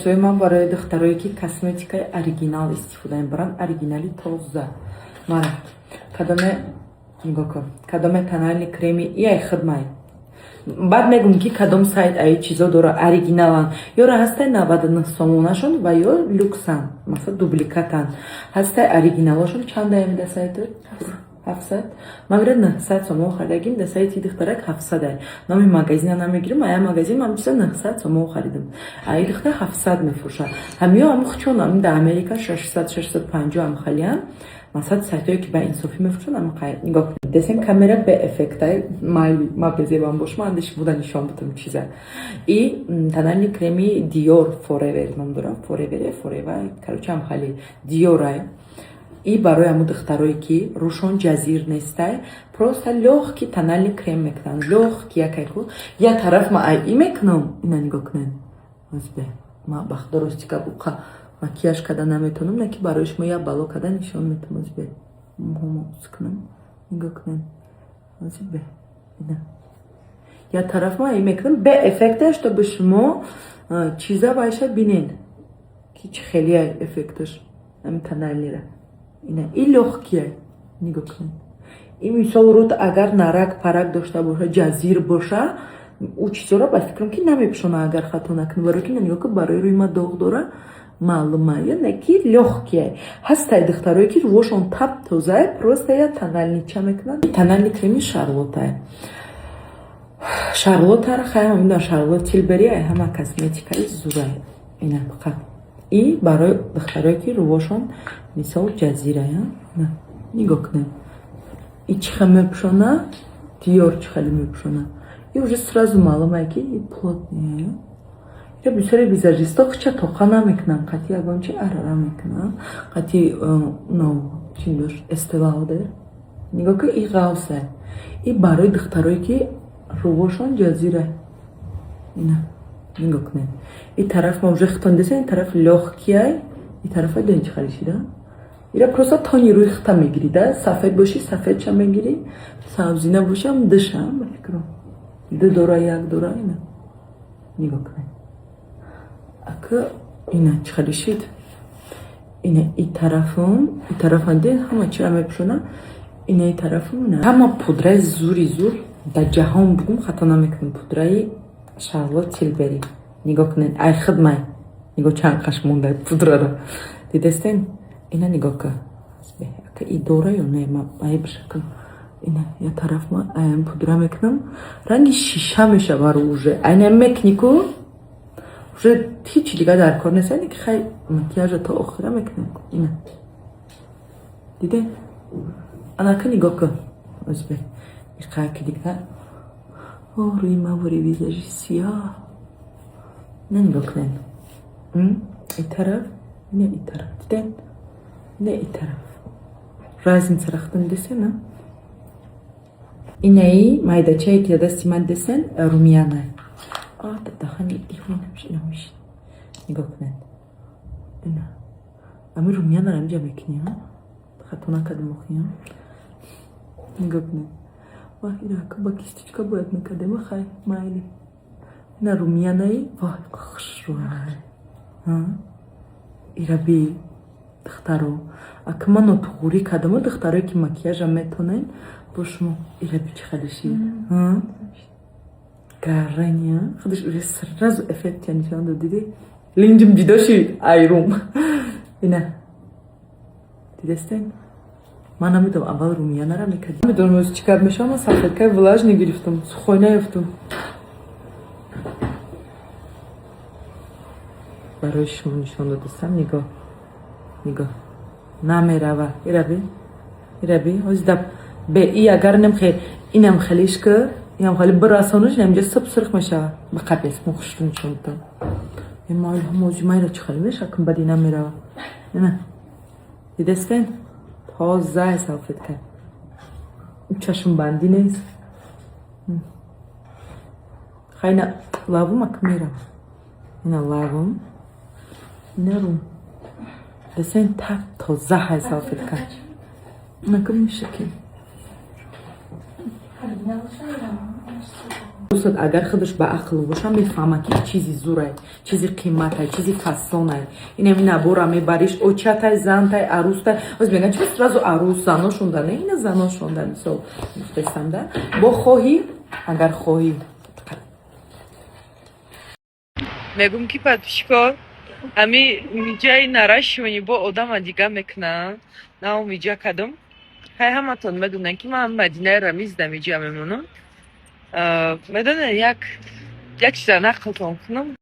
тавсеяи ман барои духтарое ки косметикаи оригинал истифода мебаранд, оригинали тоза. Мара кадоме нигоҳ кун, кадоме тональный креми яй хидмай. Баъд мегум ки кадом сайт ай чизо дора оригиналан. Ёра ҳастай 99 сомонашон ва ё люксан, масалан дубликатан. Ҳастай оригиналошон чанда меда сайту? 700. Маград 900 сомон харидагим, да сайти духтарак 700 ай. Номи магазина намегирам, ая магазин ман чиза 900 сомон харидам. Ай духтар 700 мефурша. Ҳамиё ам хучон ам да Америка 600 650 ам халиан. Масалан сайтое ки ба инсофи мефуршанд, ам қай нигоҳ кунед. Десен камера бе эффектай майли ма безебам бошма андеш буда нишон бутам чиза. И тональный креми Dior Forever ном дора, Forever, короче ам хали Dior ай. И барои аму духтарои ки рӯшон ҷазир нестай, просто лёгкий тональный крем мекунам, лёгкий якайку. Я тараф ма ай и мекунам, ина нигоҳ кунед. Азбе ма бахтдорости ка буқа макияж када наметонам, не ки барои шумо я бало када нишон метавонам. Азбе муҳумо скунам, нигоҳ кунед. Азбе ина я тараф ма ай мекунам бе эффекта, чтобы шумо чиза байша бинед ки чӣ хели ай эффекташ ами тональнира. Ина и лёгкие нигоҳ кунед. И мисол рут агар нарак парак дошта боша, ҷазир боша, у чизоро ба фикрам ки намепӯшона агар хато накунад. Барои ки нигоҳ ки барои рӯи ма доғ дора маълума ё не ки лёгкие. Ҳастай духтарое ки рӯшон тап тоза, просто я тональный ча мекунад. Тональный креми Шарлотта. Шарлоттаро хаям мебинам, Шарлот Тилбери ай ҳама косметикаи зурай. Ина фақат. И барои духтарое ки рӯшон мисол ҷазира я нигоҳ кунед. И чиха мепӯшона, Dior чихали мепӯшона. И уже сразу маълума ки и плотния. Я бисёри визажиста хуча тоқа намекунам, қати ягон чи арара мекунам, қати чи дош Estée Lauder. Нигоҳ ки и ғавса. И барои духтароe ки рӯшон ҷазира. Ина нигоҳ кунед. И тараф ма уже хитон десен, и тараф лёгкий, и тарафа ден чихали шида. Ира просто тони рӯи хита мегирӣ да, сафед боши сафедча мегирӣ, сабзина бошам дышам ба фикрам. Ду дора як дора ина. Нигоҳ кунед. Ака ина чихали шид. Ина и тарафам ден ҳама чира мепӯшона. Ина и тарафам ина. Ҳама пудраи зури зур да ҷаҳон бугум хато намекунем. Пудраи Шарлот Тилбери. Нигоҳ кунед. Ай хидмай. Нигоҳ чанд қаш монда пудраро. Дидестен? Ина нигоҳ кун. Ака и дора ё не, ма ай бишакам. Ина я тараф ма аям пудра мекунам. Ранги шиша мешава уже. Ай намекунӣ ку? Уже ҳичи дига дар кор нест. Яъне ки хай макияжа то охира мекунам. Ина. Диде? Анака нигоҳ кун. Озбе. Иқа ки дига. О, рӯи ма вори визажи сиёҳ. Не нигоҳ кунед. И тараф, не и тараф. Диде? Не и тараф. Разницара хитон десена? Инаи майдачае ки да дасти ман десен румяна. Дахани ихонамш инамиш. Нигоҳ кунед. Ина. Ами румянара амҷа мекунӣ, хато накардам охиям. Нигоҳ кунед. Вай ирака ба кистичка бояд мекардем, хай майли. Ина румянаи вай хушрӯй. Ира би духтаро. Ака ман нотуғурӣ кардам, духтароe ки макияжа метонен бо шумо ира би чи халиши. Гарания. Худаш уже сразу эффект я нишон дод диди. Линҷим ҷидо шид айрум. Ина. Дидестен? Ман намедонам аввал румянара мекардам. Намедонам оз чӣ кард мешавам, салфеткаи влажный гирифтам, сухой наёфтам. Барои шумо нишон додастам, нигоҳ. Нигоҳ. Намерава. Ира би. Ҳозир даб бе и агар намхе инам халиш ка, инам хали бирасонуш намҷа саб сирх мешава. Ба қабес мо хушру нишон додам. Майл ҳамози майра чӣ хали мешакам бади намерава. Ина. Дидестен? Тоза салфетка. Чашмбандӣ нест. Хайна лавум ак мерава. Ина лавум. Ина рум. Десен так тоза ҳай салфетка. Накам мешакем. арусат агар худаш ба ақл боша мефаҳма ки чизи зурай, чизи қиматай, чизи фасонай. Инам набора мебариш очатай, зантай, арустай. Оз мегӯям чӣ сразу арус зано шунда, не ина зано шунда мисол гуфтестам да. Бо хоҳӣ, агар хоҳӣ мегум ки подписчикор ами миҷаи нарашони бо одама дига мекунам нао миҷа кадом хай ҳаматон медонен ки ман Мадинаи Рамизда миҷа мемонам. Медонен як чиза нақлтон кунам.